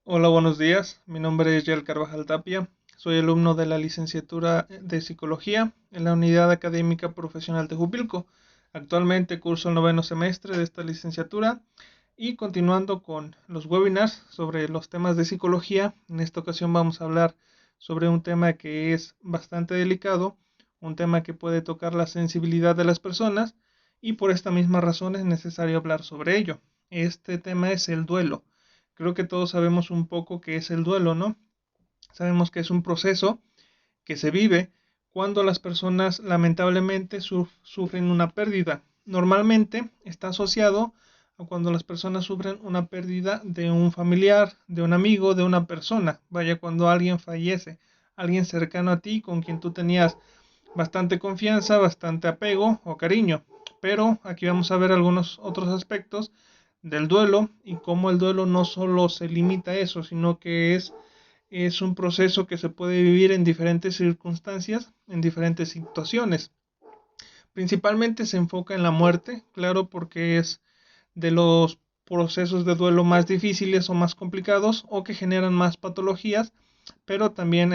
Hola, buenos días. Mi nombre es Yael Carvajal Tapia. Soy alumno de la licenciatura de Psicología en la Unidad Académica Profesional de Jupilco. Actualmente curso el noveno semestre de esta licenciatura y continuando con los webinars sobre los temas de psicología, en esta ocasión vamos a hablar sobre un tema que es bastante delicado, un tema que puede tocar la sensibilidad de las personas y por esta misma razón es necesario hablar sobre ello. Este tema es el duelo. Creo que todos sabemos un poco qué es el duelo, ¿no? Sabemos que es un proceso que se vive cuando las personas lamentablemente sufren una pérdida. Normalmente está asociado a cuando las personas sufren una pérdida de un familiar, de un amigo, de una persona. Vaya, cuando alguien fallece, alguien cercano a ti con quien tú tenías bastante confianza, bastante apego o cariño. Pero aquí vamos a ver algunos otros aspectos del duelo y cómo el duelo no solo se limita a eso, sino que es un proceso que se puede vivir en diferentes circunstancias, en diferentes situaciones. Principalmente se enfoca en la muerte, claro, porque es de los procesos de duelo más difíciles o más complicados o que generan más patologías, pero también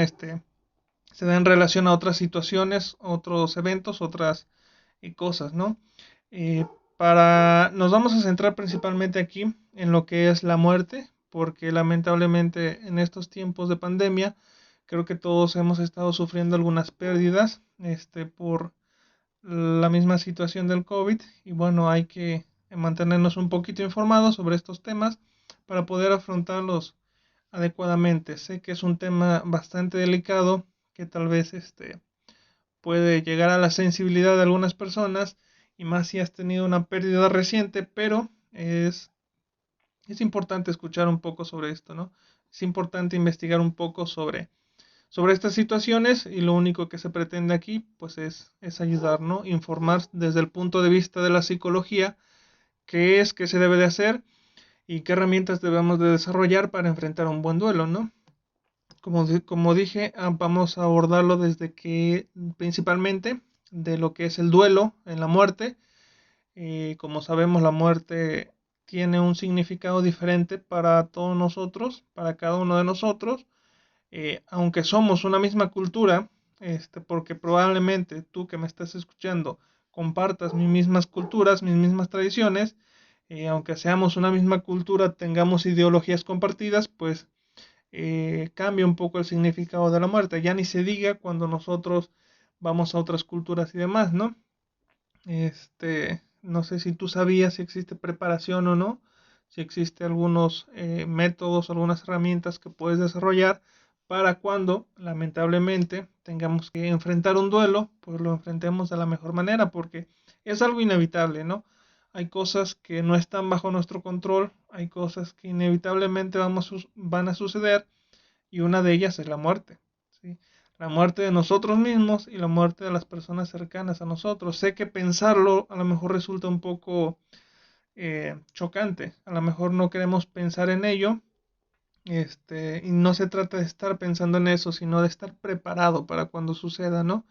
se da en relación a otras situaciones, otros eventos, otras cosas, ¿no? Eh, Nos vamos a centrar principalmente aquí en lo que es la muerte, porque lamentablemente en estos tiempos de pandemia creo que todos hemos estado sufriendo algunas pérdidas, por la misma situación del COVID y bueno, hay que mantenernos un poquito informados sobre estos temas para poder afrontarlos adecuadamente. Sé que es un tema bastante delicado que tal vez puede llegar a la sensibilidad de algunas personas y más si has tenido una pérdida reciente, pero es importante escuchar un poco sobre esto, ¿no? Es importante investigar un poco sobre estas situaciones y lo único que se pretende aquí pues es ayudar, ¿no? Informar desde el punto de vista de la psicología qué es, qué se debe de hacer y qué herramientas debemos de desarrollar para enfrentar un buen duelo, ¿no? Como dije, vamos a abordarlo desde que principalmente de lo que es el duelo en la muerte. Como sabemos, la muerte tiene un significado diferente para todos nosotros, para cada uno de nosotros. Aunque somos una misma cultura, porque probablemente tú que me estás escuchando compartas mis mismas culturas, mis mismas tradiciones, aunque seamos una misma cultura, tengamos ideologías compartidas, pues cambia un poco el significado de la muerte. Ya ni se diga cuando nosotros vamos a otras culturas y demás, ¿no? No sé si tú sabías si existe preparación o no, si existe algunos métodos, algunas herramientas que puedes desarrollar para cuando lamentablemente tengamos que enfrentar un duelo, pues lo enfrentemos de la mejor manera, porque es algo inevitable, ¿no? Hay cosas que no están bajo nuestro control, hay cosas que inevitablemente van a suceder y una de ellas es la muerte, ¿sí? La muerte de nosotros mismos y la muerte de las personas cercanas a nosotros. Sé que pensarlo a lo mejor resulta un poco chocante, a lo mejor no queremos pensar en ello, y no se trata de estar pensando en eso, sino de estar preparado para cuando suceda, ¿no?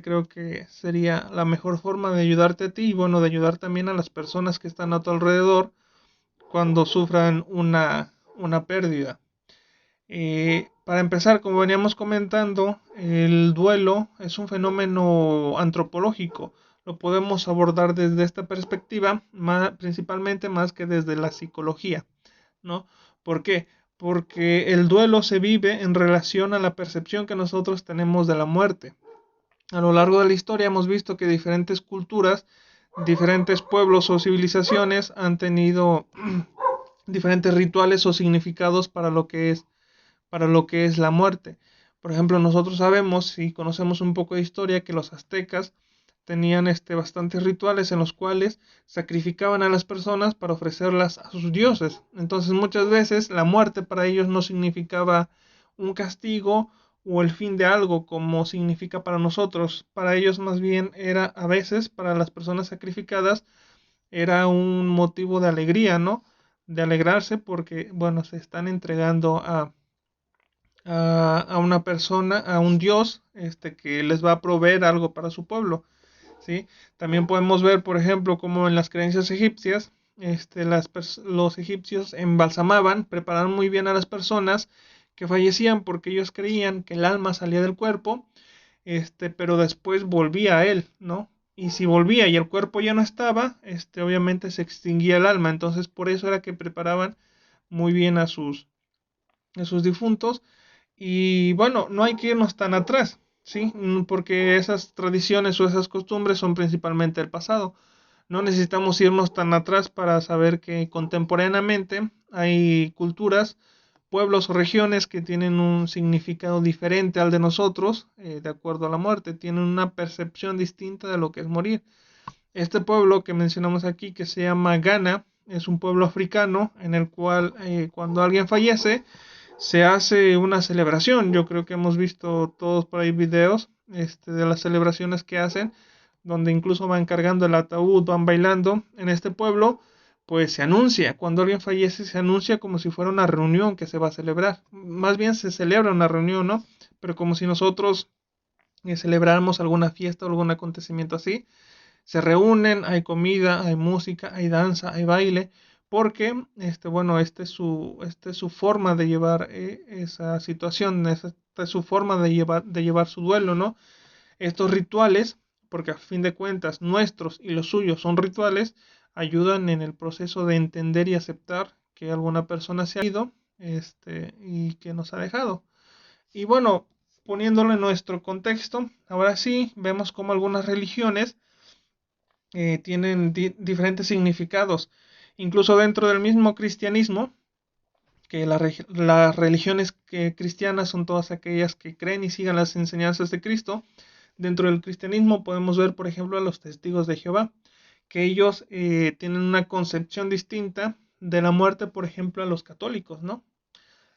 Creo que sería la mejor forma de ayudarte a ti y bueno, de ayudar también a las personas que están a tu alrededor cuando sufran una pérdida. Para empezar, como veníamos comentando, el duelo es un fenómeno antropológico. Lo podemos abordar desde esta perspectiva, principalmente más que desde la psicología, ¿no? ¿Por qué? Porque el duelo se vive en relación a la percepción que nosotros tenemos de la muerte. A lo largo de la historia hemos visto que diferentes culturas, diferentes pueblos o civilizaciones han tenido diferentes rituales o significados para lo que es la muerte. Por ejemplo, nosotros sabemos y conocemos un poco de historia que los aztecas tenían bastantes rituales en los cuales sacrificaban a las personas para ofrecerlas a sus dioses. Entonces muchas veces la muerte para ellos no significaba un castigo o el fin de algo como significa para nosotros. Para ellos más bien era a veces, para las personas sacrificadas, era un motivo de alegría, ¿no? De alegrarse porque, bueno, se están entregando a una persona, a un dios, que les va a proveer algo para su pueblo, ¿sí? También podemos ver, por ejemplo, como en las creencias egipcias, los egipcios embalsamaban, preparaban muy bien a las personas que fallecían porque ellos creían que el alma salía del cuerpo, pero después volvía a él, ¿no? Y si volvía y el cuerpo ya no estaba, obviamente se extinguía el alma. Entonces por eso era que preparaban muy bien a sus difuntos. Y bueno, no hay que irnos tan atrás, ¿sí? Porque esas tradiciones o esas costumbres son principalmente el pasado. No necesitamos irnos tan atrás para saber que contemporáneamente hay culturas, pueblos o regiones que tienen un significado diferente al de nosotros, de acuerdo a la muerte, tienen una percepción distinta de lo que es morir. Este pueblo que mencionamos aquí, que se llama Ghana, es un pueblo africano en el cual cuando alguien fallece, se hace una celebración. Yo creo que hemos visto todos por ahí videos de las celebraciones que hacen, donde incluso van cargando el ataúd, van bailando. En este pueblo, pues se anuncia, cuando alguien fallece, se anuncia como si fuera una reunión que se va a celebrar. Más bien se celebra una reunión, ¿no? Pero como si nosotros celebráramos alguna fiesta o algún acontecimiento así. Se reúnen, hay comida, hay música, hay danza, hay baile, porque bueno, esta es su forma de llevar esa situación, esta es su forma de llevar su duelo, ¿no? Estos rituales, porque a fin de cuentas nuestros y los suyos son rituales, ayudan en el proceso de entender y aceptar que alguna persona se ha ido, y que nos ha dejado. Y bueno, poniéndolo en nuestro contexto, ahora sí vemos como algunas religiones tienen diferentes significados. Incluso dentro del mismo cristianismo, que las religiones cristianas son todas aquellas que creen y sigan las enseñanzas de Cristo. Dentro del cristianismo podemos ver, por ejemplo, a los testigos de Jehová, que ellos tienen una concepción distinta de la muerte, por ejemplo, a los católicos, ¿no?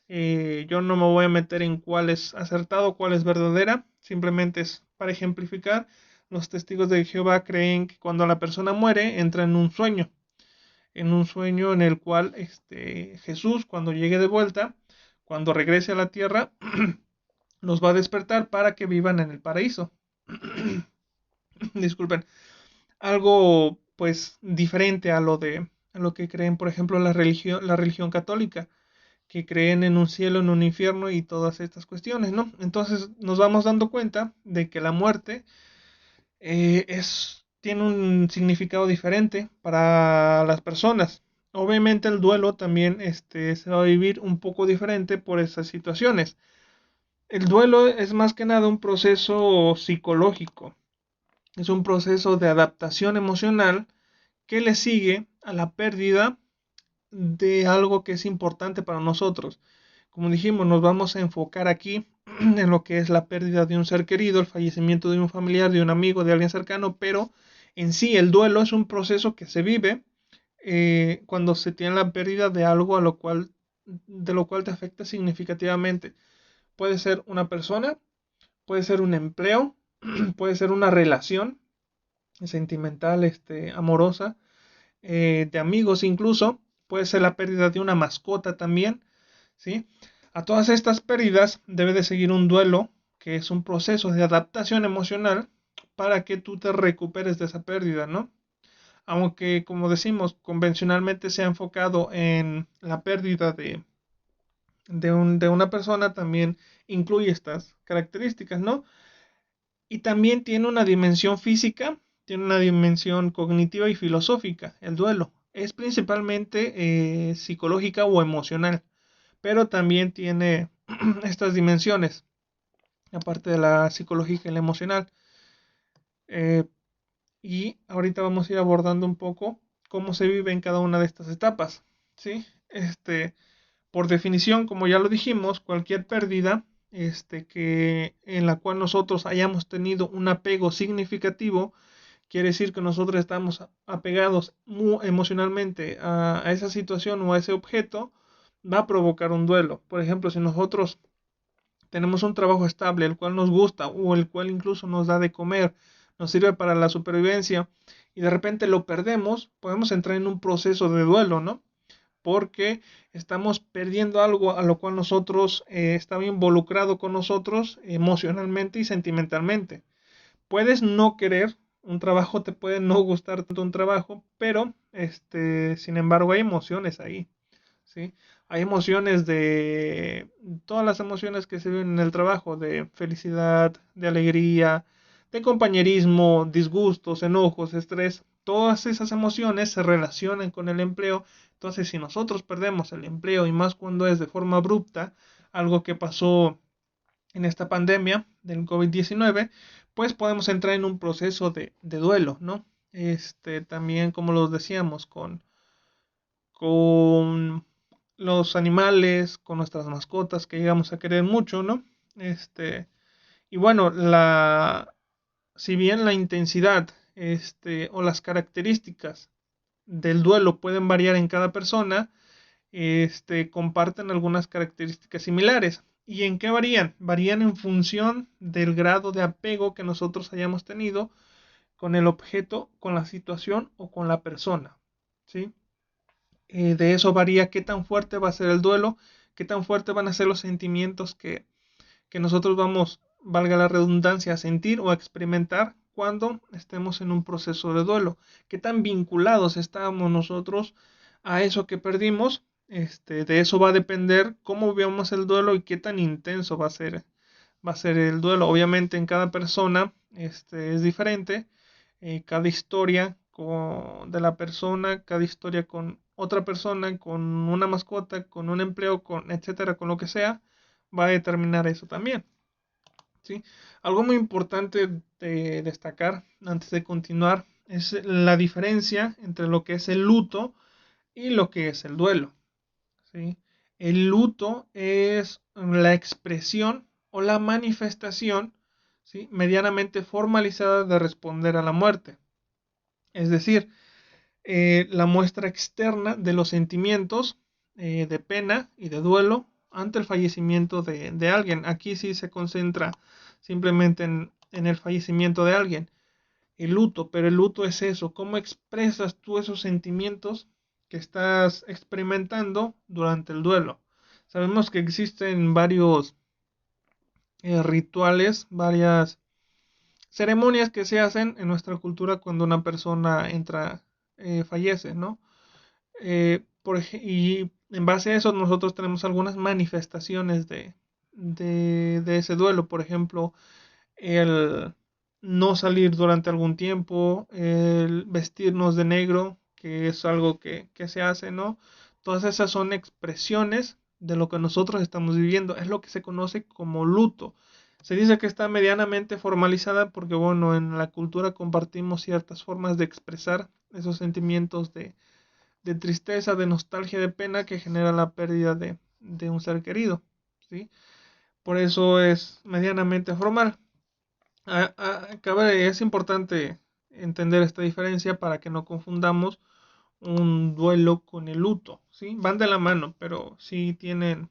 Yo no me voy a meter en cuál es acertado, cuál es verdadera, simplemente es para ejemplificar. Los testigos de Jehová creen que cuando la persona muere entra en un sueño en el cual Jesús, cuando llegue de vuelta, cuando regrese a la tierra, los va a despertar para que vivan en el paraíso. Disculpen, algo pues diferente a lo que creen, por ejemplo, la religión católica, que creen en un cielo, en un infierno y todas estas cuestiones, ¿no? Entonces nos vamos dando cuenta de que la muerte tiene un significado diferente para las personas. Obviamente el duelo también se va a vivir un poco diferente por esas situaciones. El duelo es más que nada un proceso psicológico, es un proceso de adaptación emocional que le sigue a la pérdida de algo que es importante para nosotros. Como dijimos, nos vamos a enfocar aquí en lo que es la pérdida de un ser querido, el fallecimiento de un familiar, de un amigo, de alguien cercano, pero en sí el duelo es un proceso que se vive cuando se tiene la pérdida de algo de lo cual te afecta significativamente. Puede ser una persona, puede ser un empleo, puede ser una relación sentimental, amorosa, de amigos incluso, puede ser la pérdida de una mascota también, ¿sí? A todas estas pérdidas debe de seguir un duelo, que es un proceso de adaptación emocional para que tú te recuperes de esa pérdida, ¿no? Aunque, como decimos, convencionalmente se ha enfocado en la pérdida de una persona, también incluye estas características, ¿no? Y también tiene una dimensión física, tiene una dimensión cognitiva y filosófica, el duelo. Es principalmente psicológica o emocional, pero también tiene estas dimensiones, aparte de la psicológica y la emocional. Eh, y ahorita vamos a ir abordando un poco cómo se vive en cada una de estas etapas, ¿sí? Por definición, como ya lo dijimos, cualquier pérdida en la cual nosotros hayamos tenido un apego significativo, quiere decir que nosotros estamos apegados emocionalmente a esa situación o a ese objeto, va a provocar un duelo. Por ejemplo, si nosotros tenemos un trabajo estable, el cual nos gusta o el cual incluso nos da de comer, nos sirve para la supervivencia y de repente lo perdemos, podemos entrar en un proceso de duelo, ¿no? Porque estamos perdiendo algo a lo cual nosotros estaba involucrado con nosotros emocionalmente y sentimentalmente. Puedes no querer Un trabajo te puede no gustar tanto un trabajo, pero sin embargo hay emociones ahí, ¿sí? Hay emociones de todas las emociones que se viven en el trabajo, de felicidad, de alegría, de compañerismo, disgustos, enojos, estrés. Todas esas emociones se relacionan con el empleo. Entonces, si nosotros perdemos el empleo y más cuando es de forma abrupta, algo que pasó en esta pandemia del COVID-19, pues podemos entrar en un proceso de duelo, ¿no? También, como lo decíamos, con los animales, con nuestras mascotas que llegamos a querer mucho, ¿no? Y bueno, si bien la intensidad, o las características del duelo pueden variar en cada persona, comparten algunas características similares. ¿Y en qué varían? Varían en función del grado de apego que nosotros hayamos tenido con el objeto, con la situación o con la persona, ¿sí? De eso varía qué tan fuerte va a ser el duelo, qué tan fuerte van a ser los sentimientos que nosotros vamos, valga la redundancia, a sentir o a experimentar cuando estemos en un proceso de duelo. Qué tan vinculados estamos nosotros a eso que perdimos. De eso va a depender cómo veamos el duelo y qué tan intenso va a ser el duelo. Obviamente en cada persona es diferente. Cada historia de la persona, cada historia con otra persona, con una mascota, con un empleo, con etcétera, con lo que sea, va a determinar eso también, ¿sí? Algo muy importante de destacar antes de continuar es la diferencia entre lo que es el luto y lo que es el duelo, ¿sí? El luto es la expresión o la manifestación, ¿sí?, medianamente formalizada de responder a la muerte. Es decir, la muestra externa de los sentimientos de pena y de duelo ante el fallecimiento de alguien. Aquí sí se concentra simplemente en el fallecimiento de alguien. El luto, pero el luto es eso, cómo expresas tú esos sentimientos que estás experimentando durante el duelo. Sabemos que existen varios rituales, varias ceremonias que se hacen en nuestra cultura cuando una persona fallece, ¿no? Y en base a eso nosotros tenemos algunas manifestaciones de ese duelo. Por ejemplo, el no salir durante algún tiempo, el vestirnos de negro, que es algo que se hace, ¿no? Todas esas son expresiones de lo que nosotros estamos viviendo. Es lo que se conoce como luto. Se dice que está medianamente formalizada porque, bueno, en la cultura compartimos ciertas formas de expresar esos sentimientos de tristeza, de nostalgia, de pena que genera la pérdida de un ser querido, ¿sí? Por eso es medianamente formal. Es importante entender esta diferencia para que no confundamos un duelo con el luto, ¿sí? Van de la mano, pero sí tienen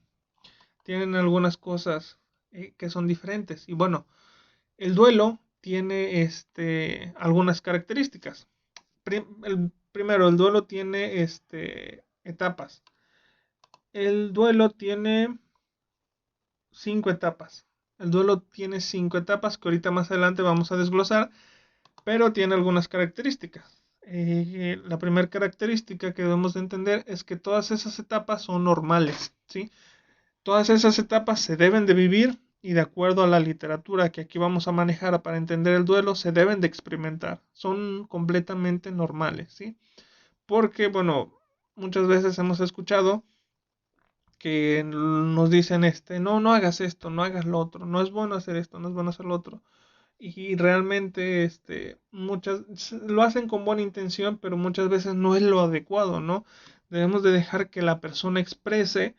algunas cosas que son diferentes. Y bueno, el duelo tiene algunas características. Primero, el duelo tiene etapas. El duelo tiene 5 etapas. El duelo tiene 5 etapas que ahorita más adelante vamos a desglosar, pero tiene algunas características. La primera característica que debemos de entender es que todas esas etapas son normales, ¿sí? Todas esas etapas se deben de vivir y de acuerdo a la literatura que aquí vamos a manejar para entender el duelo, se deben de experimentar. Son completamente normales, ¿sí? Porque, bueno, muchas veces hemos escuchado que nos dicen, no, no hagas esto, no hagas lo otro, no es bueno hacer esto, no es bueno hacer lo otro. Y realmente, muchas lo hacen con buena intención, pero muchas veces no es lo adecuado, ¿no? Debemos de dejar que la persona exprese,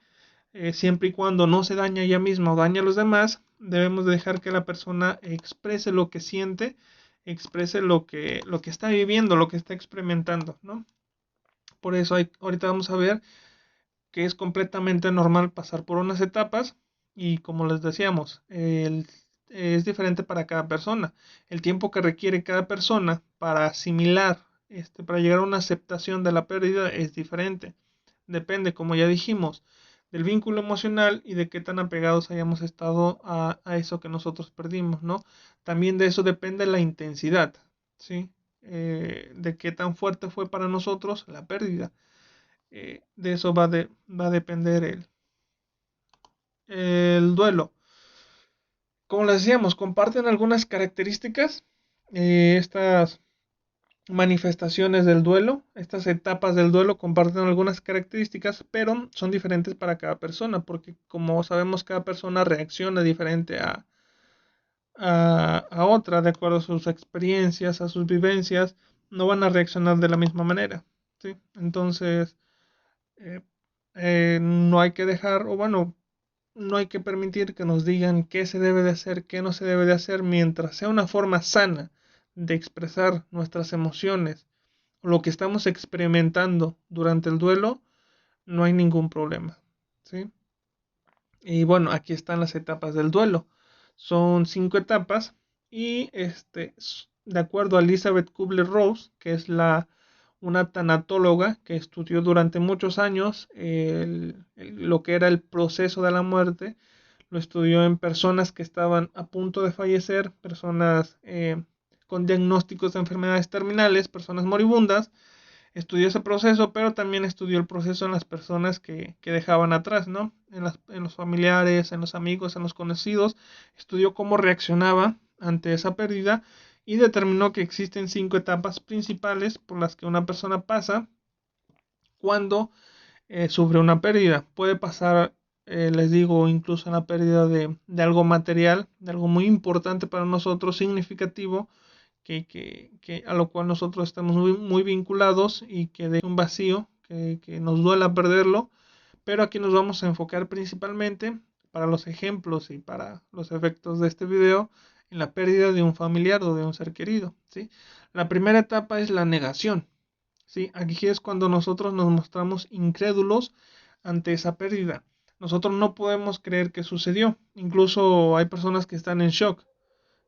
siempre y cuando no se daña a ella misma o daña a los demás, debemos de dejar que la persona exprese lo que siente, exprese lo que está viviendo, lo que está experimentando, ¿no? Por eso ahorita vamos a ver que es completamente normal pasar por unas etapas y como les decíamos, es diferente para cada persona. El tiempo que requiere cada persona para asimilar, para llegar a una aceptación de la pérdida es diferente. Depende, como ya dijimos, del vínculo emocional y de qué tan apegados hayamos estado a eso que nosotros perdimos, ¿no? También de eso depende la intensidad, ¿sí? De qué tan fuerte fue para nosotros la pérdida. De eso va a depender el duelo. Como les decíamos, comparten algunas características. Estas manifestaciones del duelo, estas etapas del duelo comparten algunas características, pero son diferentes para cada persona, porque como sabemos, cada persona reacciona diferente a otra, de acuerdo a sus experiencias, a sus vivencias, no van a reaccionar de la misma manera, ¿sí? Entonces, eh, no hay que dejar, o bueno, no hay que permitir que nos digan qué se debe de hacer, qué no se debe de hacer, mientras sea una forma sana de expresar nuestras emociones, lo que estamos experimentando durante el duelo, no hay ningún problema, ¿sí? Y bueno, aquí están las etapas del duelo. Son 5 etapas y de acuerdo a Elizabeth Kubler-Ross, que es una tanatóloga que estudió durante muchos años lo que era el proceso de la muerte, lo estudió en personas que estaban a punto de fallecer, personas con diagnósticos de enfermedades terminales, personas moribundas. Estudió ese proceso, pero también estudió el proceso en las personas que dejaban atrás, ¿no? En los familiares, en los amigos, en los conocidos. Estudió cómo reaccionaba ante esa pérdida y determinó que existen 5 etapas principales por las que una persona pasa cuando sufre una pérdida. Puede pasar, les digo, incluso en la pérdida de algo material, de algo muy importante para nosotros, significativo, que a lo cual nosotros estamos muy vinculados y que deja un vacío, que nos duela perderlo, pero aquí nos vamos a enfocar principalmente para los ejemplos y para los efectos de este video en la pérdida de un familiar o de un ser querido, ¿sí? La primera etapa es la negación, ¿sí? Aquí es cuando nosotros nos mostramos incrédulos ante esa pérdida. Nosotros no podemos creer que sucedió. Incluso hay personas que están en shock,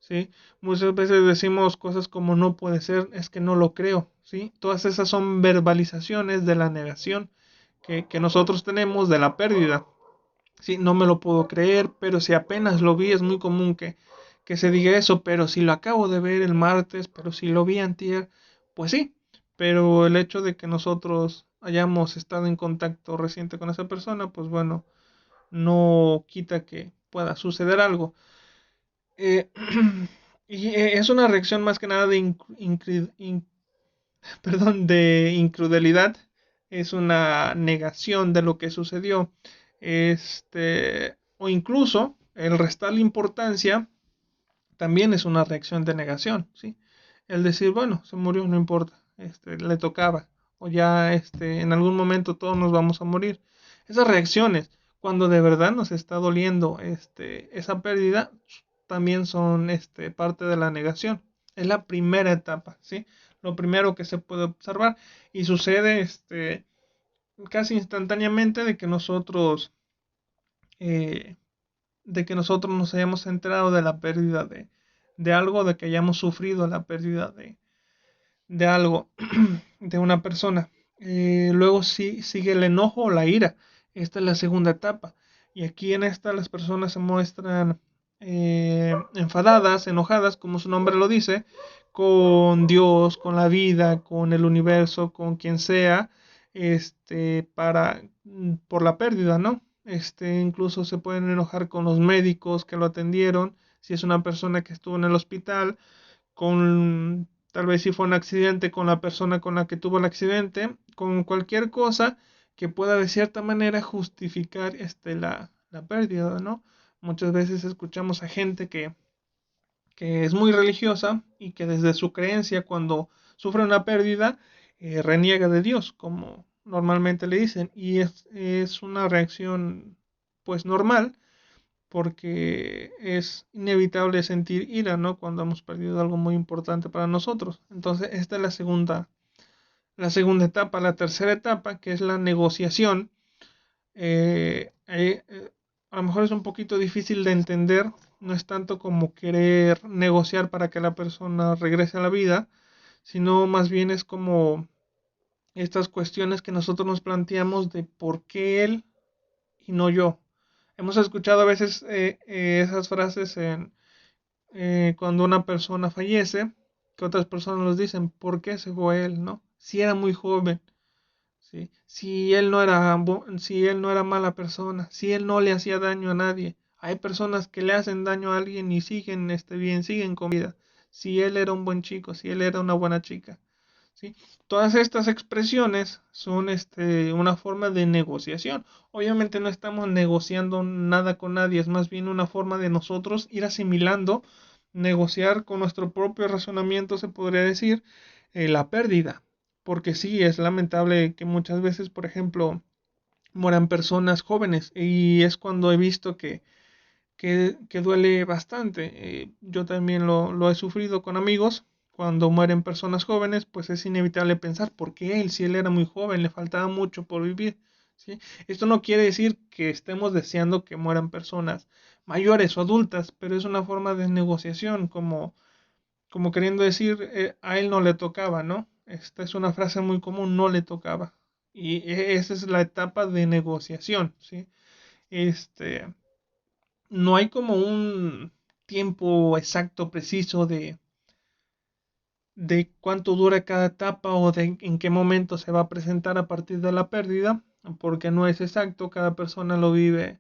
¿sí? Muchas veces decimos cosas como no puede ser, es que no lo creo, ¿sí? Todas esas son verbalizaciones de la negación que nosotros tenemos de la pérdida, ¿sí? No me lo puedo creer, pero si apenas lo vi, es muy común que se diga eso, pero si lo acabo de ver el martes, pero si lo vi antier, pues sí, pero el hecho de que nosotros hayamos estado en contacto reciente con esa persona, pues bueno, no quita que pueda suceder algo. Eh, es una reacción más que nada perdón, de incredulidad. Es una negación de lo que sucedió. O incluso el restarle importancia también es una reacción de negación, ¿sí? El decir, bueno, se murió, no importa, le tocaba, o ya en algún momento todos nos vamos a morir. Esas reacciones, cuando de verdad nos está doliendo esa pérdida, también son parte de la negación. Es la primera etapa, ¿sí? Lo primero que se puede observar y sucede casi instantáneamente eh, de que nosotros nos hayamos enterado de la pérdida de algo, de que hayamos sufrido la pérdida de algo, de una persona. Luego sí sigue el enojo o la ira. Esta es la segunda etapa. Y aquí en esta las personas se muestran enfadadas, enojadas, como su nombre lo dice, con Dios, con la vida, con el universo, con quien sea, por la pérdida, ¿no? Incluso se pueden enojar con los médicos que lo atendieron, si es una persona que estuvo en el hospital, con tal vez si fue un accidente, con la persona con la que tuvo el accidente, con cualquier cosa que pueda de cierta manera justificar la pérdida, ¿no? Muchas veces escuchamos a gente que es muy religiosa y que desde su creencia cuando sufre una pérdida reniega de Dios, como normalmente le dicen, y es una reacción pues normal, porque es inevitable sentir ira, ¿no? Cuando hemos perdido algo muy importante para nosotros. Entonces, esta es la segunda etapa. La tercera etapa, que es la negociación, a lo mejor es un poquito difícil de entender. No es tanto como querer negociar para que la persona regrese a la vida, sino más bien es como estas cuestiones que nosotros nos planteamos de por qué él y no yo. Hemos escuchado a veces esas frases cuando una persona fallece, que otras personas nos dicen, ¿por qué se fue él, no? Si era muy joven, ¿sí? Si él no era mala persona, si él no le hacía daño a nadie. Hay personas que le hacen daño a alguien y siguen bien, siguen con vida. Si él era un buen chico, si él era una buena chica, ¿sí? Todas estas expresiones son una forma de negociación. Obviamente no estamos negociando nada con nadie, es más bien una forma de nosotros ir asimilando, negociar con nuestro propio razonamiento, se podría decir, la pérdida. Porque sí, es lamentable que muchas veces, por ejemplo, mueran personas jóvenes y es cuando he visto que duele bastante. Yo también lo he sufrido con amigos. Cuando mueren personas jóvenes, pues es inevitable pensar, ¿por qué él? Si él era muy joven, le faltaba mucho por vivir. ¿Sí? Esto no quiere decir que estemos deseando que mueran personas mayores o adultas, pero es una forma de negociación, como queriendo decir, a él no le tocaba, ¿no? Esta es una frase muy común, no le tocaba. Y esa es la etapa de negociación, ¿sí? Este, no hay como un tiempo exacto, preciso de cuánto dura cada etapa o de en qué momento se va a presentar a partir de la pérdida, porque no es exacto, cada persona lo vive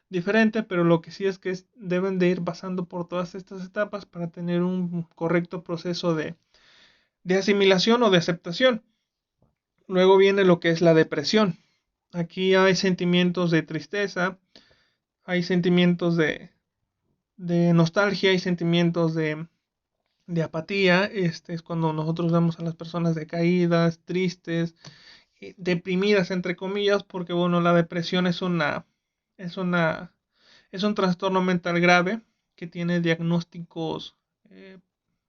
diferente, pero lo que sí es que deben de ir pasando por todas estas etapas para tener un correcto proceso de asimilación o de aceptación. Luego viene lo que es la depresión. Aquí hay sentimientos de tristeza, hay sentimientos de nostalgia, hay sentimientos de apatía. Este es cuando nosotros vemos a las personas decaídas, tristes, deprimidas entre comillas, porque bueno, la depresión es una es un trastorno mental grave que tiene diagnósticos,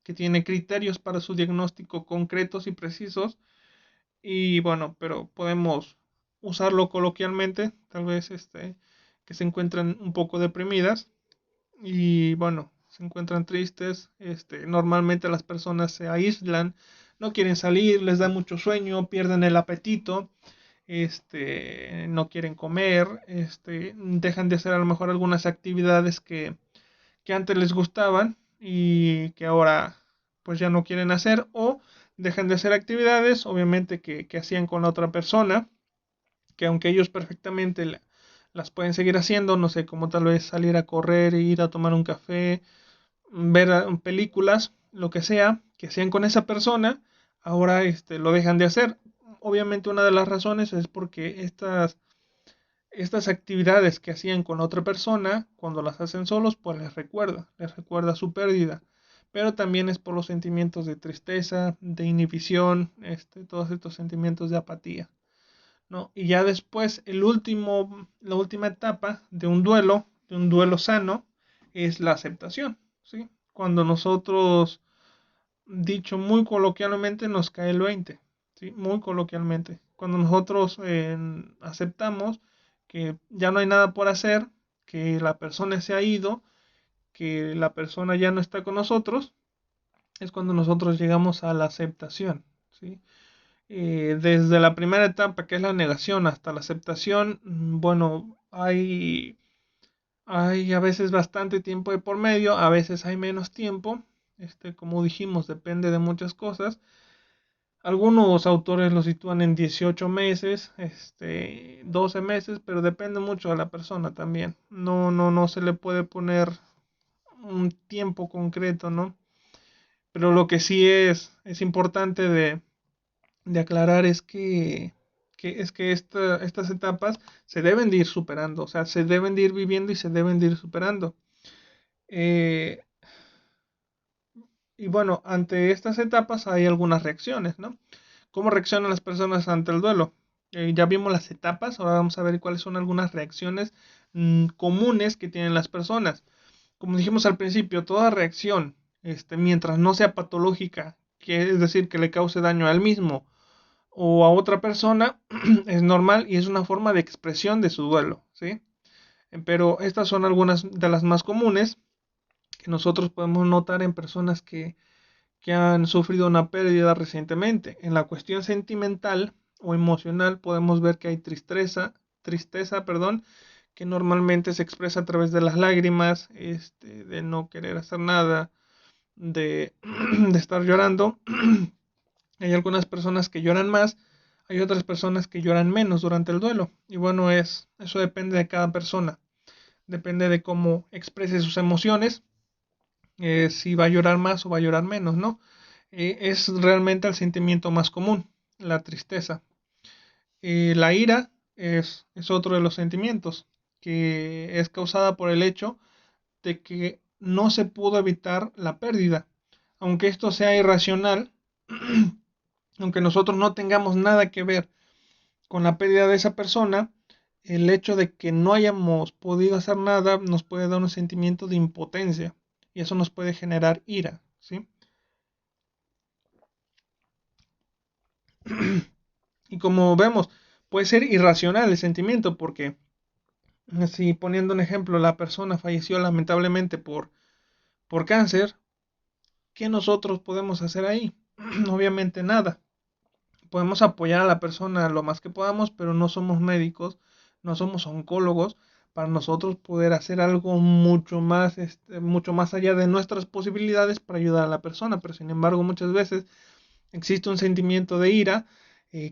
que tiene criterios para su diagnóstico concretos y precisos. Y bueno, pero podemos usarlo coloquialmente, tal vez que se encuentran un poco deprimidas y bueno, se encuentran tristes. Normalmente las personas se aíslan, no quieren salir, les da mucho sueño, pierden el apetito, no quieren comer, dejan de hacer a lo mejor algunas actividades que antes les gustaban y que ahora pues ya no quieren hacer, o dejan de hacer actividades obviamente que hacían con la otra persona, que aunque ellos perfectamente las pueden seguir haciendo, no sé, como tal vez salir a correr, ir a tomar un café, ver películas, lo que sea, que hacían con esa persona, ahora lo dejan de hacer. Obviamente una de las razones es porque estas actividades que hacían con otra persona, cuando las hacen solos, pues les recuerda su pérdida. Pero también es por los sentimientos de tristeza, de inhibición, todos estos sentimientos de apatía, ¿no? Y ya después, la última etapa de un duelo sano, es la aceptación, ¿sí? Cuando nosotros, dicho muy coloquialmente, nos cae el 20, ¿sí? Muy coloquialmente. Cuando nosotros aceptamos que ya no hay nada por hacer, que la persona se ha ido, que la persona ya no está con nosotros, es cuando nosotros llegamos a la aceptación, ¿sí? Desde la primera etapa, que es la negación, hasta la aceptación, bueno, hay a veces bastante tiempo de por medio, a veces hay menos tiempo. Como dijimos, depende de muchas cosas. Algunos autores lo sitúan en 18 meses, 12 meses, pero depende mucho de la persona también. No se le puede poner un tiempo concreto, ¿no? Pero lo que sí es importante de aclarar es que estas etapas se deben de ir superando, o sea, se deben de ir viviendo y se deben de ir superando. Eh, y bueno, ante estas etapas hay algunas reacciones, ¿no? ¿Cómo reaccionan las personas ante el duelo? Ya vimos las etapas, ahora vamos a ver cuáles son algunas reacciones comunes que tienen las personas. Como dijimos al principio, toda reacción, mientras no sea patológica, que es decir, que le cause daño al mismo o a otra persona, es normal y es una forma de expresión de su duelo, ¿sí? Pero estas son algunas de las más comunes que nosotros podemos notar en personas que han sufrido una pérdida recientemente. En la cuestión sentimental o emocional podemos ver que hay tristeza, perdón, que normalmente se expresa a través de las lágrimas, de no querer hacer nada, de, de estar llorando. Hay algunas personas que lloran más, hay otras personas que lloran menos durante el duelo. Y bueno, eso depende de cada persona. Depende de cómo exprese sus emociones, si va a llorar más o va a llorar menos, ¿no? Es realmente el sentimiento más común, la tristeza. La ira es otro de los sentimientos que es causada por el hecho de que no se pudo evitar la pérdida. Aunque esto sea irracional, aunque nosotros no tengamos nada que ver con la pérdida de esa persona, el hecho de que no hayamos podido hacer nada nos puede dar un sentimiento de impotencia y eso nos puede generar ira, ¿sí? Y como vemos, puede ser irracional el sentimiento porque si poniendo un ejemplo, la persona falleció lamentablemente por cáncer, ¿qué nosotros podemos hacer ahí? Obviamente nada. Podemos apoyar a la persona lo más que podamos, pero no somos médicos, no somos oncólogos para nosotros poder hacer algo mucho más allá de nuestras posibilidades para ayudar a la persona. Pero sin embargo, muchas veces existe un sentimiento de ira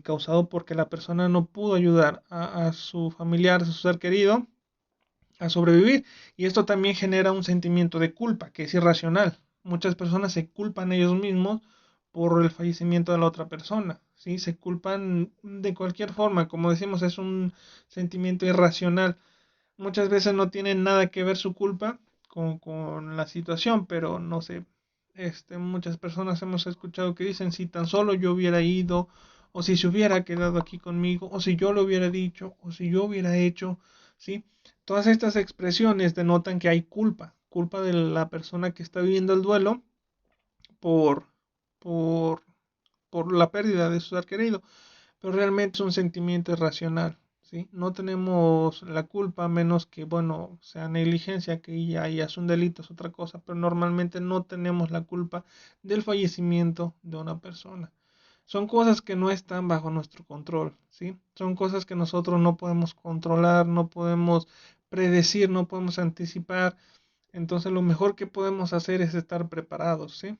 causado porque la persona no pudo ayudar a su familiar, a su ser querido, a sobrevivir. Y esto también genera un sentimiento de culpa, que es irracional. Muchas personas se culpan ellos mismos por el fallecimiento de la otra persona, ¿sí? Se culpan de cualquier forma, como decimos, es un sentimiento irracional. Muchas veces no tiene nada que ver su culpa con la situación, pero no sé, muchas personas hemos escuchado que dicen, si tan solo yo hubiera ido, o si se hubiera quedado aquí conmigo, o si yo lo hubiera dicho, o si yo hubiera hecho, ¿sí? Todas estas expresiones denotan que hay culpa, culpa de la persona que está viviendo el duelo por, por, por la pérdida de su ser querido, pero realmente es un sentimiento irracional, ¿sí? No tenemos la culpa a menos que, bueno, sea negligencia, que ya es un delito, es otra cosa, pero normalmente no tenemos la culpa del fallecimiento de una persona. Son cosas que no están bajo nuestro control, ¿sí? Son cosas que nosotros no podemos controlar, no podemos predecir, no podemos anticipar. Entonces lo mejor que podemos hacer es estar preparados, ¿sí?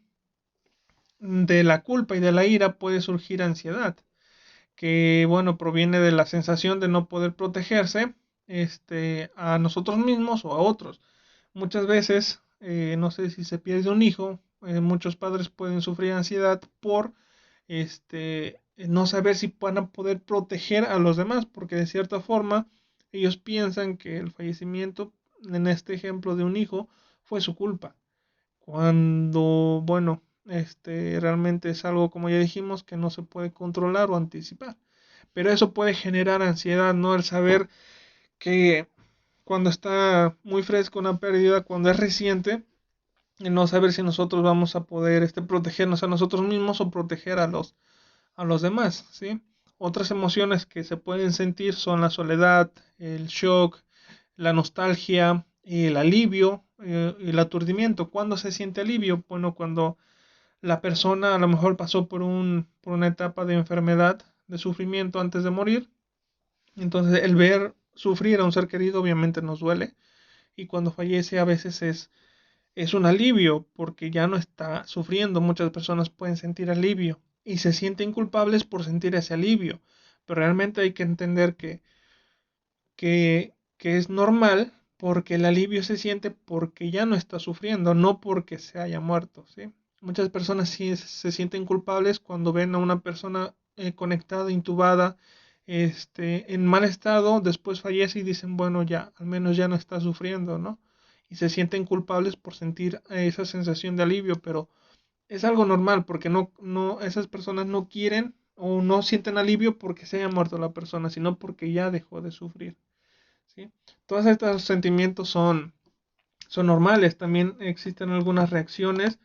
De la culpa y de la ira puede surgir ansiedad, que bueno, proviene de la sensación de no poder protegerse a nosotros mismos o a otros. Muchas veces, no sé si se pierde un hijo, muchos padres pueden sufrir ansiedad por no saber si van a poder proteger a los demás, porque de cierta forma ellos piensan que el fallecimiento, en este ejemplo de un hijo, fue su culpa. Cuando, bueno, realmente es algo, como ya dijimos, que no se puede controlar o anticipar. Pero eso puede generar ansiedad, ¿no? El saber que cuando está muy fresco una pérdida, cuando es reciente, el no saber si nosotros vamos a poder protegernos a nosotros mismos o proteger a los demás, ¿sí? Otras emociones que se pueden sentir son la soledad, el shock, la nostalgia, el alivio y el aturdimiento. ¿Cuándo se siente alivio? Bueno, cuando la persona a lo mejor pasó por una etapa de enfermedad, de sufrimiento antes de morir. Entonces el ver sufrir a un ser querido obviamente nos duele y cuando fallece a veces es un alivio porque ya no está sufriendo. Muchas personas pueden sentir alivio y se sienten culpables por sentir ese alivio. Pero realmente hay que entender que es normal porque el alivio se siente porque ya no está sufriendo, no porque se haya muerto, ¿sí? Muchas personas sí se sienten culpables cuando ven a una persona conectada, intubada, en mal estado, después fallece y dicen, bueno, ya, al menos ya no está sufriendo, ¿no? Y se sienten culpables por sentir esa sensación de alivio, pero es algo normal porque esas personas no quieren o no sienten alivio porque se haya muerto la persona, sino porque ya dejó de sufrir, ¿sí? Todos estos sentimientos son normales. También existen algunas reacciones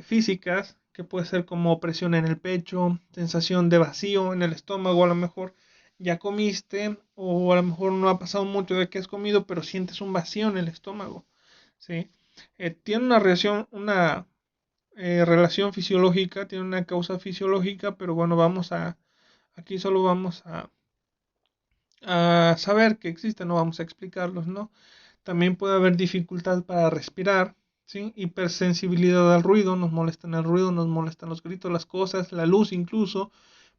físicas que puede ser como presión en el pecho, sensación de vacío en el estómago, a lo mejor ya comiste o a lo mejor no ha pasado mucho de que has comido, pero sientes un vacío en el estómago, ¿sí? Tiene una relación fisiológica, tiene una causa fisiológica, pero bueno, aquí solo vamos a saber que existen, no vamos a explicarlos, ¿no? También puede haber dificultad para respirar, ¿sí? Hipersensibilidad al ruido, nos molestan el ruido, nos molestan los gritos, las cosas, la luz incluso.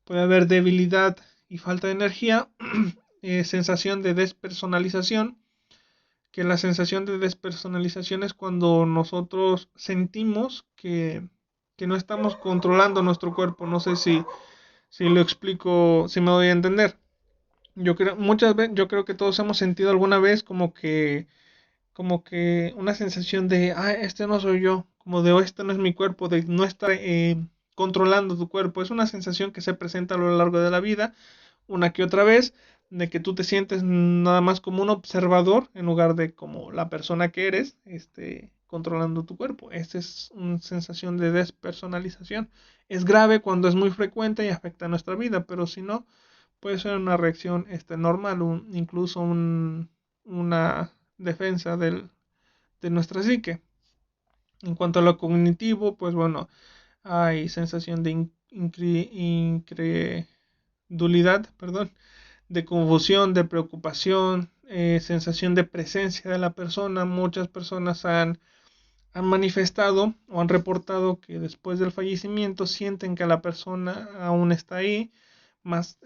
Puede haber debilidad y falta de energía, sensación de despersonalización, que la sensación de despersonalización es cuando nosotros sentimos que no estamos controlando nuestro cuerpo. No sé si lo explico, si me doy a entender. Muchas veces, yo creo que todos hemos sentido alguna vez como que una sensación de, este no soy yo, como de, este no es mi cuerpo, de no estar controlando tu cuerpo. Es una sensación que se presenta a lo largo de la vida, una que otra vez, de que tú te sientes nada más como un observador en lugar de como la persona que eres, controlando tu cuerpo. Esta es una sensación de despersonalización. Es grave cuando es muy frecuente y afecta a nuestra vida, pero si no, puede ser una reacción normal, incluso una defensa de nuestra psique. En cuanto a lo cognitivo, pues bueno, hay sensación de incredulidad, perdón, de confusión, de preocupación, sensación de presencia de la persona. Muchas personas han manifestado o han reportado que después del fallecimiento sienten que la persona aún está ahí, más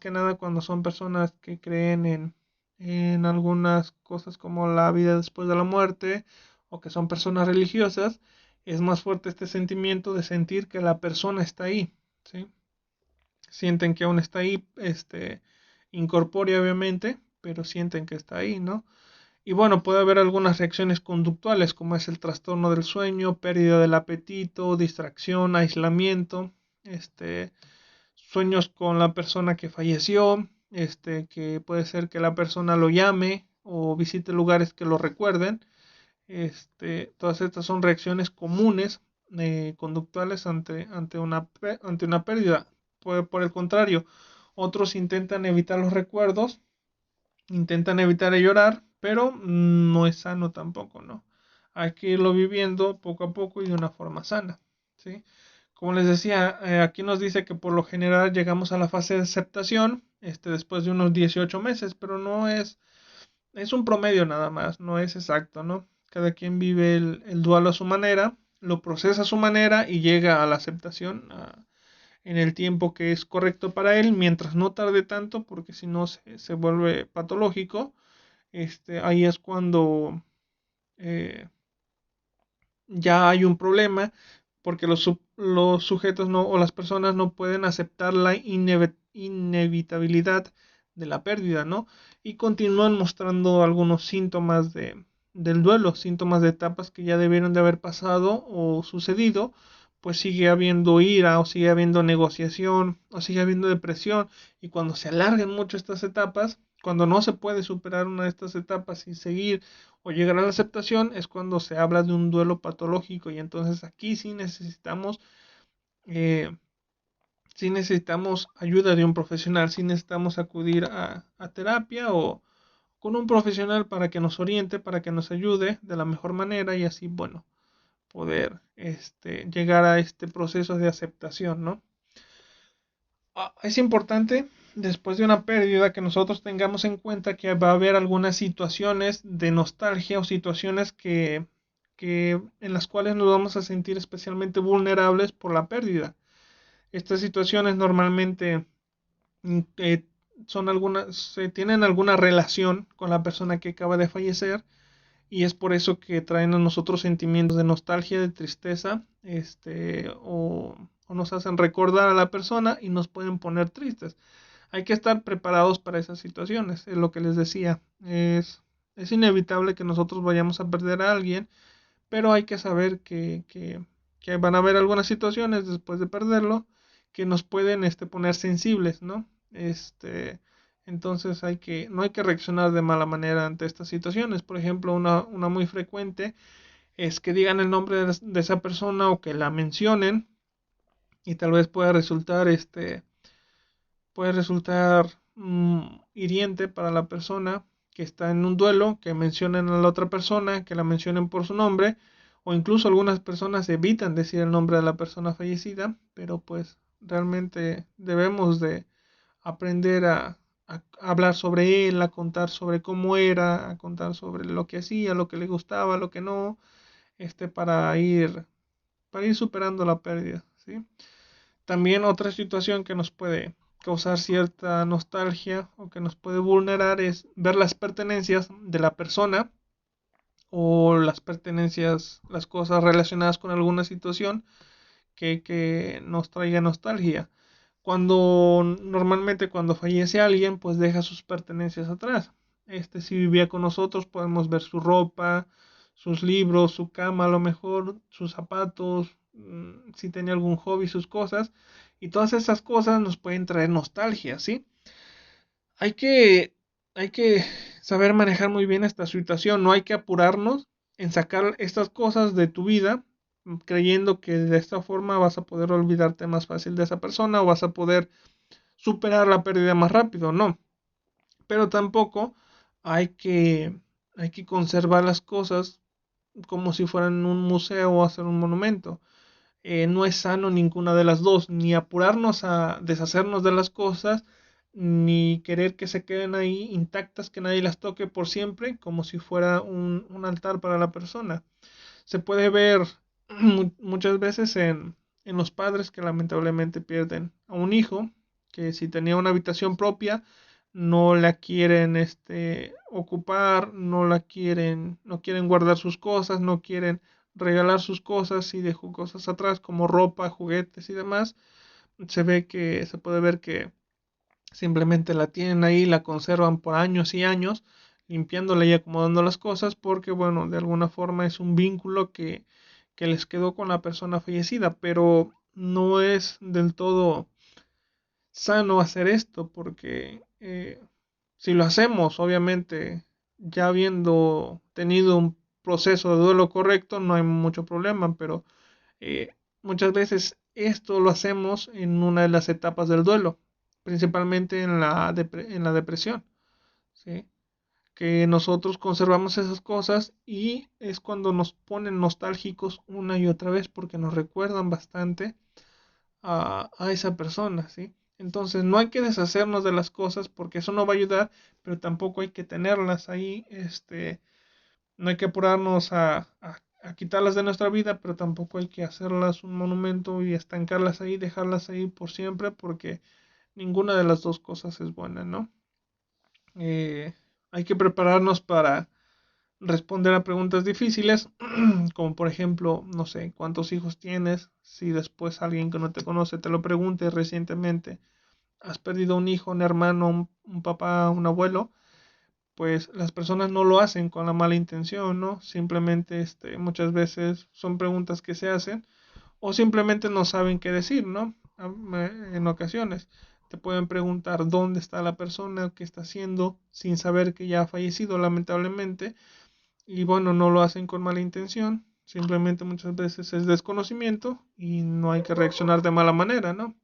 que nada cuando son personas que creen en algunas cosas como la vida después de la muerte o que son personas religiosas. Es más fuerte este sentimiento de sentir que la persona está ahí, ¿sí? Sienten que aún está ahí, incorpórea obviamente, pero sienten que está ahí, ¿no? Y bueno, puede haber algunas reacciones conductuales, como es el trastorno del sueño, pérdida del apetito, distracción, aislamiento, sueños con la persona que falleció, que puede ser que la persona lo llame o visite lugares que lo recuerden. Todas estas son reacciones comunes, conductuales ante una pérdida. Por el contrario, otros intentan evitar los recuerdos, intentan evitar llorar, pero no es sano tampoco, ¿no? Hay que irlo viviendo poco a poco y de una forma sana, ¿sí? Como les decía, aquí nos dice que por lo general llegamos a la fase de aceptación, después de unos 18 meses, pero es un promedio nada más, no es exacto, ¿no? Cada quien vive el duelo a su manera, lo procesa a su manera y llega a la aceptación en el tiempo que es correcto para él, mientras no tarde tanto, porque si no se vuelve patológico. Ahí es cuando eh, ya hay un problema, porque los sujetos no, o las personas no pueden aceptar la inevitabilidad de la pérdida, ¿no? Y continúan mostrando algunos síntomas del duelo, síntomas de etapas que ya debieron de haber pasado o sucedido. Pues sigue habiendo ira, o sigue habiendo negociación, o sigue habiendo depresión. Y cuando se alargan mucho estas etapas, cuando no se puede superar una de estas etapas y seguir o llegar a la aceptación, es cuando se habla de un duelo patológico. Y entonces aquí eh, sí necesitamos ayuda de un profesional, sí necesitamos acudir a terapia o con un profesional para que nos oriente, para que nos ayude de la mejor manera y así, bueno, poder llegar a este proceso de aceptación, ¿no? Es importante, después de una pérdida, que nosotros tengamos en cuenta que va a haber algunas situaciones de nostalgia o situaciones en las cuales nos vamos a sentir especialmente vulnerables por la pérdida. Estas situaciones normalmente eh, tienen alguna relación con la persona que acaba de fallecer, y es por eso que traen a nosotros sentimientos de nostalgia, de tristeza, o nos hacen recordar a la persona y nos pueden poner tristes. Hay que estar preparados para esas situaciones, es lo que les decía. Es inevitable que nosotros vayamos a perder a alguien, pero hay que saber que van a haber algunas situaciones después de perderlo que nos pueden poner sensibles, ¿no? Entonces no hay que reaccionar de mala manera ante estas situaciones. Por ejemplo, una muy frecuente es que digan el nombre de esa persona o que la mencionen, y tal vez puede resultar hiriente para la persona que está en un duelo, que mencionen a la otra persona, que la mencionen por su nombre, o incluso algunas personas evitan decir el nombre de la persona fallecida, pero pues realmente debemos de aprender a hablar sobre él, a contar sobre cómo era, a contar sobre lo que hacía, lo que le gustaba, lo que no, para ir superando la pérdida, ¿sí? También otra situación que nos puede causar cierta nostalgia o que nos puede vulnerar es ver las pertenencias de la persona o las pertenencias, las cosas relacionadas con alguna situación que nos traiga nostalgia. Normalmente cuando fallece alguien, pues deja sus pertenencias atrás. Si vivía con nosotros, podemos ver su ropa, sus libros, su cama, a lo mejor, sus zapatos, si tenía algún hobby, sus cosas. Y todas esas cosas nos pueden traer nostalgia, ¿sí? Hay que, hay que saber manejar muy bien esta situación. No hay que apurarnos en sacar estas cosas de tu vida, creyendo que de esta forma vas a poder olvidarte más fácil de esa persona o vas a poder superar la pérdida más rápido, no. Pero tampoco hay que, hay que conservar las cosas como si fueran un museo o hacer un monumento. No es sano ninguna de las dos, ni apurarnos a deshacernos de las cosas, ni querer que se queden ahí intactas, que nadie las toque por siempre, como si fuera un altar para la persona. Se puede ver muchas veces en los padres que lamentablemente pierden a un hijo, que si tenía una habitación propia, no la quieren ocupar, no quieren guardar sus cosas, no quieren regalar sus cosas y dejó cosas atrás como ropa, juguetes y demás. Se puede ver que simplemente la tienen ahí, la conservan por años y años, limpiándola y acomodando las cosas, porque bueno, de alguna forma es un vínculo que les quedó con la persona fallecida, pero no es del todo sano hacer esto, porque si lo hacemos, obviamente, ya habiendo tenido un proceso de duelo correcto, no hay mucho problema, pero eh, muchas veces esto lo hacemos en una de las etapas del duelo, principalmente en la depresión, ¿sí? Que nosotros conservamos esas cosas y es cuando nos ponen nostálgicos una y otra vez porque nos recuerdan bastante a esa persona, ¿sí? Entonces no hay que deshacernos de las cosas porque eso no va a ayudar, pero tampoco hay que tenerlas ahí, no hay que apurarnos a quitarlas de nuestra vida, pero tampoco hay que hacerlas un monumento y estancarlas ahí, dejarlas ahí por siempre, porque ninguna de las dos cosas es buena, ¿no? Eh, Hay que prepararnos para responder a preguntas difíciles, como por ejemplo, no sé, ¿cuántos hijos tienes? Si después alguien que no te conoce te lo pregunte recientemente, ¿has perdido un hijo, un hermano, un papá, un abuelo? Pues las personas no lo hacen con la mala intención, ¿no? Simplemente muchas veces son preguntas que se hacen o simplemente no saben qué decir, ¿no? En ocasiones te pueden preguntar dónde está la persona, qué está haciendo, sin saber que ya ha fallecido lamentablemente. Y bueno, no lo hacen con mala intención, simplemente muchas veces es desconocimiento y no hay que reaccionar de mala manera, ¿no?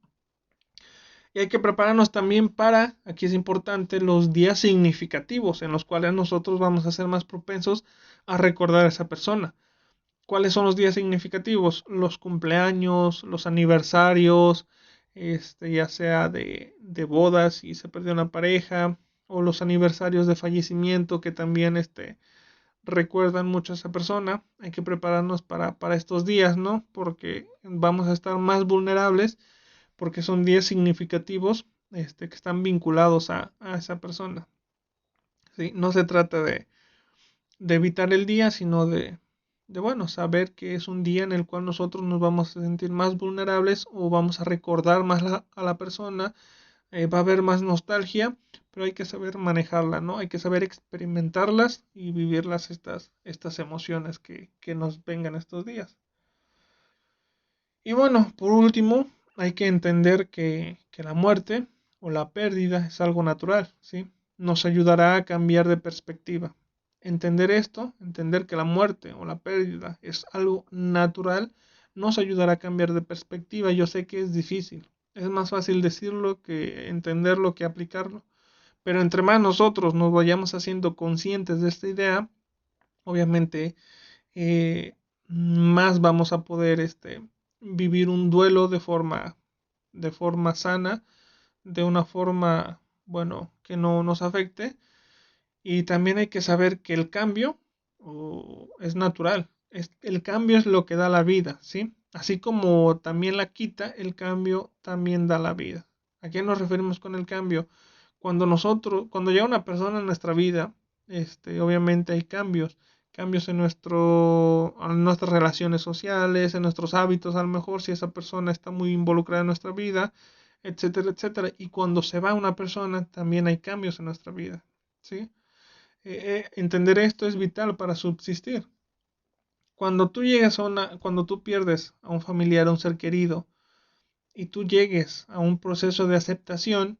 Y hay que prepararnos también para, aquí es importante, los días significativos en los cuales nosotros vamos a ser más propensos a recordar a esa persona. ¿Cuáles son los días significativos? Los cumpleaños, los aniversarios, ya sea de bodas si se perdió una pareja, o los aniversarios de fallecimiento que también recuerdan mucho a esa persona. Hay que prepararnos para estos días, ¿no? Porque vamos a estar más vulnerables porque son días significativos que están vinculados a esa persona. ¿Sí? No se trata de evitar el día, sino bueno, saber que es un día en el cual nosotros nos vamos a sentir más vulnerables o vamos a recordar más a la persona, va a haber más nostalgia, pero hay que saber manejarla, ¿no? Hay que saber experimentarlas y vivirlas estas emociones que nos vengan estos días. Y bueno, por último, hay que entender que la muerte o la pérdida es algo natural, ¿sí? Nos ayudará a cambiar de perspectiva. Entender esto, entender que la muerte o la pérdida es algo natural, nos ayudará a cambiar de perspectiva. Yo sé que es difícil, es más fácil decirlo que entenderlo que aplicarlo, pero entre más nosotros nos vayamos haciendo conscientes de esta idea, obviamente más vamos a poder vivir un duelo de forma sana, de una forma, bueno, que no nos afecte. Y también hay que saber que el cambio es natural. el cambio es lo que da la vida, ¿sí? Así como también la quita, el cambio también da la vida. ¿A qué nos referimos con el cambio? Cuando llega una persona en nuestra vida, obviamente hay cambios en nuestras relaciones sociales, en nuestros hábitos, a lo mejor si esa persona está muy involucrada en nuestra vida, etcétera, etcétera. Y cuando se va una persona, también hay cambios en nuestra vida, ¿sí? Entender esto es vital para subsistir. Cuando tú pierdes a un familiar, a un ser querido, y tú llegues a un proceso de aceptación,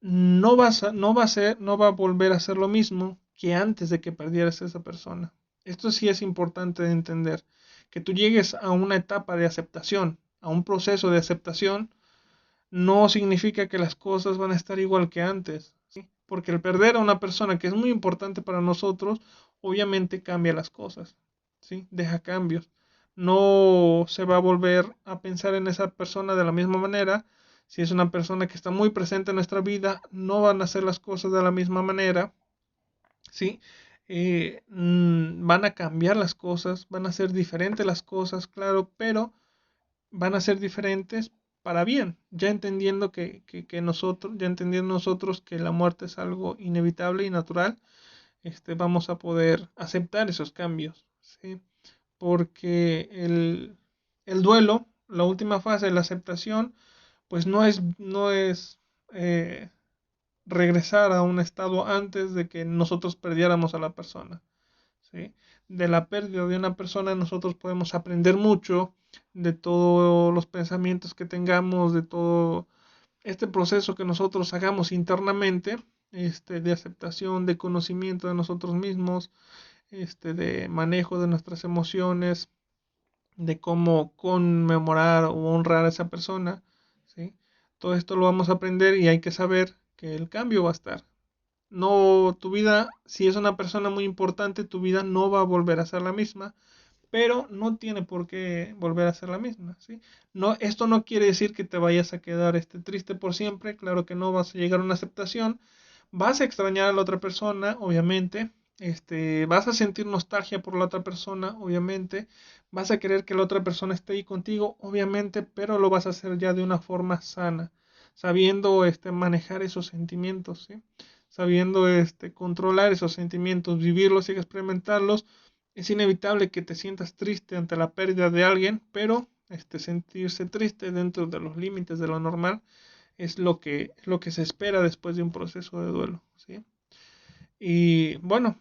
no va a volver a ser lo mismo que antes de que perdieras a esa persona. Esto sí es importante de entender, que tú llegues a una etapa de aceptación, a un proceso de aceptación, no significa que las cosas van a estar igual que antes, ¿sí? Porque el perder a una persona que es muy importante para nosotros, obviamente cambia las cosas, ¿sí? Deja cambios. No se va a volver a pensar en esa persona de la misma manera. Si es una persona que está muy presente en nuestra vida, no van a hacer las cosas de la misma manera, ¿sí? Van a cambiar las cosas, van a ser diferentes las cosas, claro, pero van a ser diferentes para bien, ya entendiendo ya entendiendo nosotros que la muerte es algo inevitable y natural, vamos a poder aceptar esos cambios, ¿sí? Porque el duelo, la última fase de la aceptación, pues no es eh, regresar a un estado antes de que nosotros perdiéramos a la persona, ¿sí? De la pérdida de una persona nosotros podemos aprender mucho, de todos los pensamientos que tengamos, de todo este proceso que nosotros hagamos internamente, de aceptación, de conocimiento de nosotros mismos, de manejo de nuestras emociones, de cómo conmemorar o honrar a esa persona, ¿sí? Todo esto lo vamos a aprender y hay que saber que el cambio va a estar. No, tu vida, si es una persona muy importante, tu vida no va a volver a ser la misma, pero no tiene por qué volver a ser la misma, ¿sí? No, esto no quiere decir que te vayas a quedar triste por siempre, claro que no, vas a llegar a una aceptación, vas a extrañar a la otra persona, obviamente, vas a sentir nostalgia por la otra persona, obviamente, vas a querer que la otra persona esté ahí contigo, obviamente, pero lo vas a hacer ya de una forma sana, sabiendo manejar esos sentimientos, ¿sí? Sabiendo controlar esos sentimientos, vivirlos y experimentarlos. Es inevitable que te sientas triste ante la pérdida de alguien, pero sentirse triste dentro de los límites de lo normal es lo que se espera después de un proceso de duelo, ¿sí? Y bueno,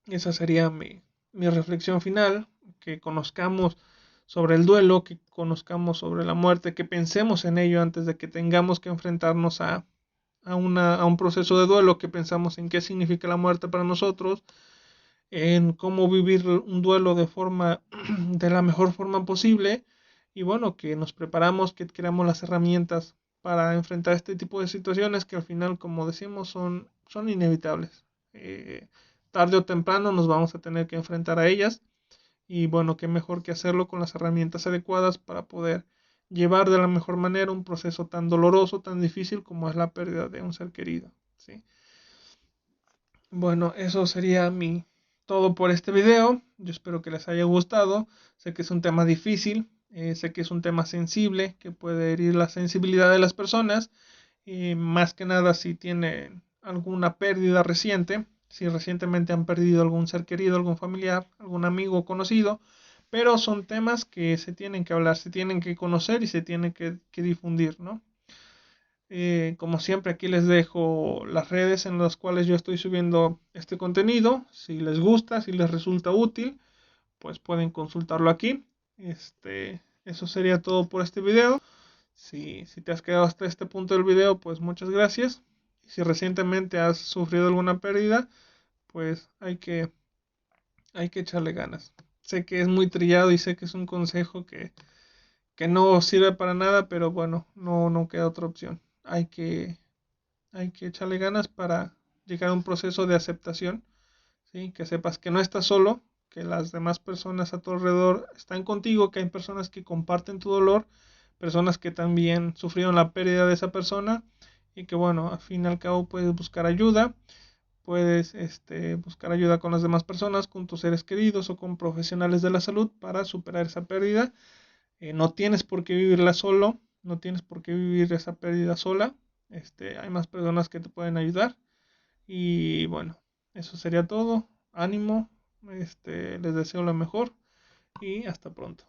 esa sería mi reflexión final, que conozcamos sobre el duelo, que conozcamos sobre la muerte, que pensemos en ello antes de que tengamos que enfrentarnos a un proceso de duelo, que pensamos en qué significa la muerte para nosotros, en cómo vivir un duelo de la mejor forma posible y bueno, que nos preparamos, que creamos las herramientas para enfrentar este tipo de situaciones que al final, como decimos, son inevitables. Tarde o temprano nos vamos a tener que enfrentar a ellas y bueno, qué mejor que hacerlo con las herramientas adecuadas para poder llevar de la mejor manera un proceso tan doloroso, tan difícil como es la pérdida de un ser querido, ¿sí? Bueno, eso sería todo por este video. Yo espero que les haya gustado. Sé que es un tema difícil, sé que es un tema sensible, que puede herir la sensibilidad de las personas. Y más que nada si tienen alguna pérdida reciente, si recientemente han perdido algún ser querido, algún familiar, algún amigo o conocido. Pero son temas que se tienen que hablar, se tienen que conocer y se tienen que difundir, ¿no? Como siempre, aquí les dejo las redes en las cuales yo estoy subiendo este contenido. Si les gusta, si les resulta útil, pues pueden consultarlo aquí. Eso sería todo por este video. Si te has quedado hasta este punto del video, pues muchas gracias. Y si recientemente has sufrido alguna pérdida, pues hay que echarle ganas. Sé que es muy trillado y sé que es un consejo que no sirve para nada, pero bueno, no queda otra opción. Hay que echarle ganas para llegar a un proceso de aceptación, ¿sí? Que sepas que no estás solo, que las demás personas a tu alrededor están contigo, que hay personas que comparten tu dolor, personas que también sufrieron la pérdida de esa persona y que bueno, al fin y al cabo puedes buscar ayuda, puedes buscar ayuda con las demás personas, con tus seres queridos o con profesionales de la salud para superar esa pérdida. No tienes por qué vivirla solo, no tienes por qué vivir esa pérdida sola. Hay más personas que te pueden ayudar. Y bueno, eso sería todo. Ánimo, les deseo lo mejor y hasta pronto.